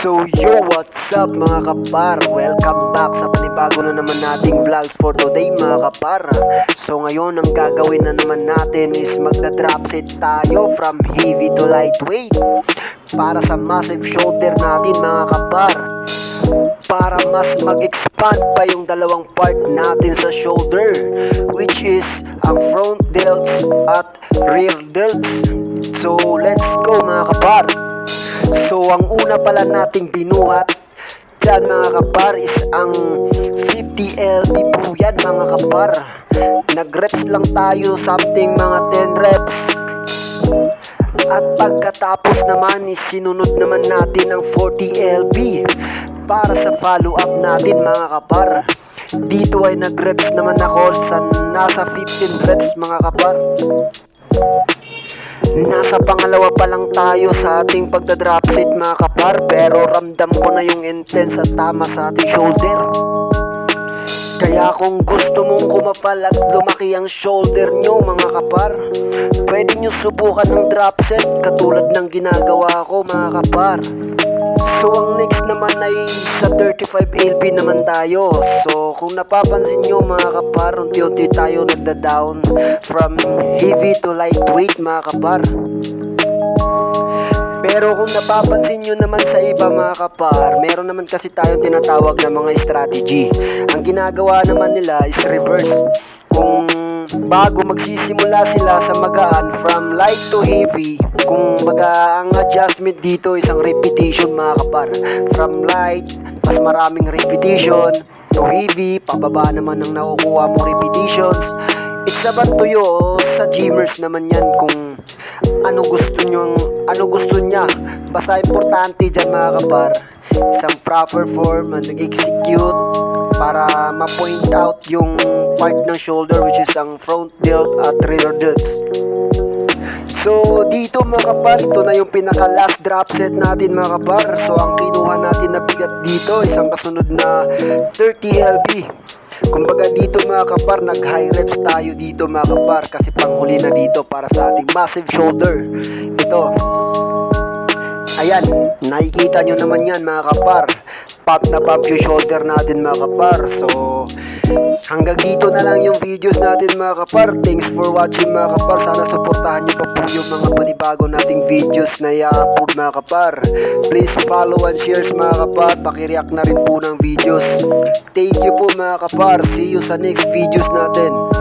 So yo, what's up mga kapar? Welcome back sa panibago na naman nating vlogs for today mga kapar. So ngayon ang gagawin na naman natin is magda-drop set tayo from heavy to lightweight para sa massive shoulder natin mga kapar. Para mas mag-expand pa yung dalawang part natin sa shoulder, which is ang front delts at rear delts. So let's go mga kapar. So ang una pala nating binuhat dyan mga kapar is ang 50 lb po yan mga kapar. Nag-reps lang tayo, something mga 10 reps. At pagkatapos naman is sinunod naman natin ang 40 lb para sa follow up natin mga kapar. Dito ay nag-reps naman ako sa nasa 15 reps mga kapar. Nasa pangalawa pa lang tayo sa ating pagdadrop set mga kapar, pero ramdam ko na yung intense at tama sa ating shoulder. Kaya kung gusto mong kumapal at lumaki ang shoulder nyo mga kapar, pwede nyo subukan ng drop set katulad ng ginagawa ko mga kapar. So ang next naman ay sa 35 lb naman tayo. So kung napapansin nyo mga kapar, unti-unti tayo nagda-down from heavy to lightweight mga kapar. Pero kung napapansin nyo naman sa iba mga kapar, meron naman kasi tayong tinatawag na mga strategy. Ang ginagawa naman nila is reverse. Kung bago magsisimula sila sa magaan from light to heavy, kung baga ang adjustment dito isang repetition mga kapar. From light, mas maraming repetition, to heavy, pababa naman ang nakukuha mong repetitions. It's about to you, sa gymmers naman yan kung ano gusto niya. Basta importante dyan mga kapar, isang proper form na nag-execute para ma-point out yung part ng shoulder, which is ang front delt at rear delts. So dito mga kapar, ito na yung pinaka last drop set natin mga kapar. So ang kinuha natin na bigat dito, isang kasunod na 30 lb. Kumbaga dito mga kapar, nag high reps tayo dito mga kapar, kasi panghuli na dito para sa ating massive shoulder. Ito, ayan, nakikita nyo naman yan mga kapar. Pump na pump yung shoulder natin mga kapar. So hanggang dito na lang yung videos natin mga kapar. Thanks for watching mga kapar. Sana suportahan nyo pa po yung mga panibago nating videos na i-upload mga kapar. Please follow and share mga kapar. Pakireact na rin po ng videos. Thank you po mga kapar. See you sa next videos natin.